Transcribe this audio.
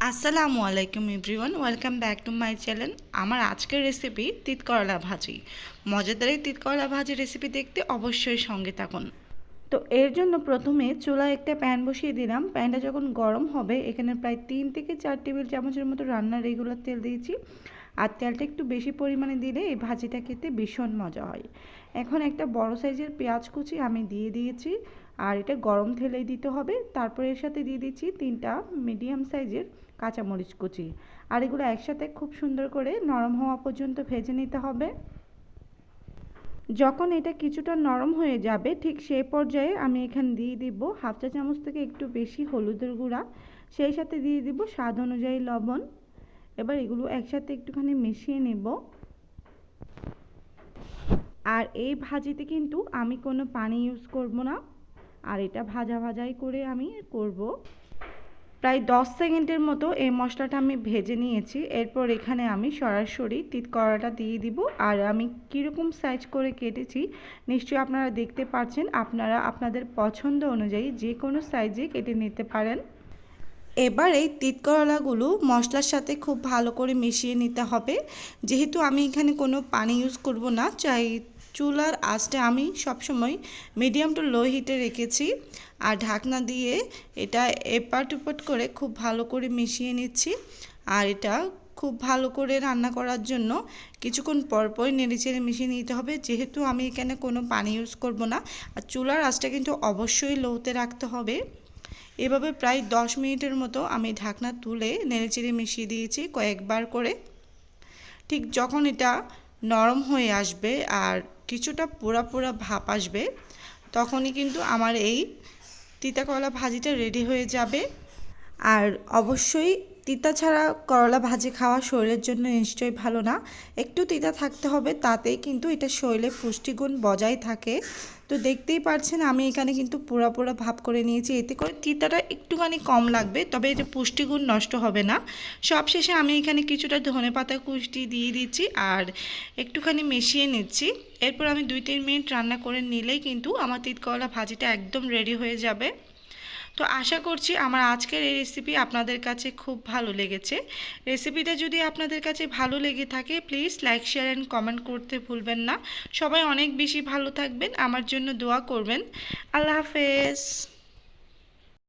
আসসালামু আলাইকুম everyone, welcome back to my channel. আমার আজকের রেসিপি তিত করলা ভাজি। মজাদার এই তিত করলা ভাজি রেসিপি দেখতে অবশ্যই সঙ্গে থাকুন। তো এর জন্য প্রথমে চুলায় একটা প্যান বসিয়ে দিলাম। প্যানটা যখন গরম হবে এখানে প্রায় 3 থেকে 4 টেবিল চামচের মতো রান্নার রেগুলার তেল দিয়েছি। আর তেলটা একটু বেশি পরিমাণে দিলে এই ভাজিটা খেতে ভীষণ মজা হয়। এখন একটা বড় সাইজের পেঁয়াজ কুচি আমি দিয়ে দিয়েছি, আর এটা গরম তেলেই দিতে হবে। তারপরে এর সাথে দিয়ে দিচ্ছি 3টা মিডিয়াম সাইজের কাঁচামরিচ কুচি, আর এগুলো একসাথে খুব সুন্দর করে নরম হওয়া পর্যন্ত ভেজে নিতে হবে। যখন এটা কিছুটা নরম হয়ে যাবে ঠিক সেই পর্যায়ে আমি এখানে দিয়ে দিব হাফ চা চামচ থেকে একটু বেশি হলুদের গুঁড়া, সেই সাথে দিয়ে দিব স্বাদ অনুযায়ী লবণ। এবার এগুলো একসাথে একটুখানি মিশিয়ে নেব। আর এই ভাজিতে কিন্তু আমি কোনো পানি ইউজ করব না, আর এটা ভাজা ভাজাই করে আমি করব। প্রায় 10 সেকেন্ডের মতো এই মশলাটা আমি ভেজে নিয়েছি। এরপর এখানে আমি সরাসরি তিত করলাটা দিয়ে দিব। আর আমি কীরকম সাইজ করে কেটেছি নিশ্চয়ই আপনারা দেখতে পাচ্ছেন। আপনারা আপনাদের পছন্দ অনুযায়ী যে কোনো সাইজে কেটে নিতে পারেন। এবার এই তিত করলাগুলো মশলার সাথে খুব ভালো করে মিশিয়ে নিতে হবে। যেহেতু আমি এখানে কোনো পানি ইউজ করব না, চাই চুলার আঁচটা আমি সবসময় মিডিয়াম টু লো হিটে রেখেছি। আর ঢাকনা দিয়ে এটা এপাট ওপাট করে খুব ভালো করে মিশিয়ে নিচ্ছি। আর এটা খুব ভালো করে রান্না করার জন্য কিছুক্ষণ পরপরই নেড়েচেড়ে মিশিয়ে নিতে হবে। যেহেতু আমি এখানে কোনো পানি ইউজ করব না, আর চুলার আঁচটা কিন্তু অবশ্যই লোতে রাখতে হবে। এভাবে প্রায় 10 মিনিটের মতো আমি ঢাকনা তুলে নেড়েচেড়ে মিশিয়ে দিয়েছি কয়েকবার করে। ঠিক যখন এটা নরম হয়ে আসবে আর কিছুটা পোড়া পোড়া ভাপ আসবে, তখনই কিন্তু আমার এই তিতা করলা ভাজিটা রেডি হয়ে যাবে। আর অবশ্যই তিতা ছাড়া করলা ভাজি খাওয়া শরীরের জন্য নিশ্চয়ই ভালো না। একটু তিতা থাকতে হবে, তাতেই কিন্তু এটা শরীরে পুষ্টিগুণ বজায় থাকে। তো দেখতেই পাচ্ছেন আমি এখানে কিন্তু পোড়া পোড়া ভাব করে নিয়েছি, এতে করে তিতাটা একটুখানি কম লাগবে, তবে এটা পুষ্টিগুণ নষ্ট হবে না। সবশেষে আমি এখানে কিছুটা ধনেপাতা কুচি দিয়ে দিচ্ছি আর একটুখানি মিশিয়ে নিচ্ছি। এরপর আমি 2-3 মিনিট রান্না করে নিলেই কিন্তু আমার তিত করলা ভাজিটা একদম রেডি হয়ে যাবে। তো আশা করছি আমার আজকের এই রেসিপি আপনাদের কাছে খুব ভালো লেগেছে। রেসিপিটা যদি আপনাদের কাছে ভালো লেগে থাকে please like share and comment করতে ভুলবেন না। সবাই অনেক বেশি ভালো থাকবেন, আমার জন্য দোয়া করবেন। আল্লাহ হাফেজ।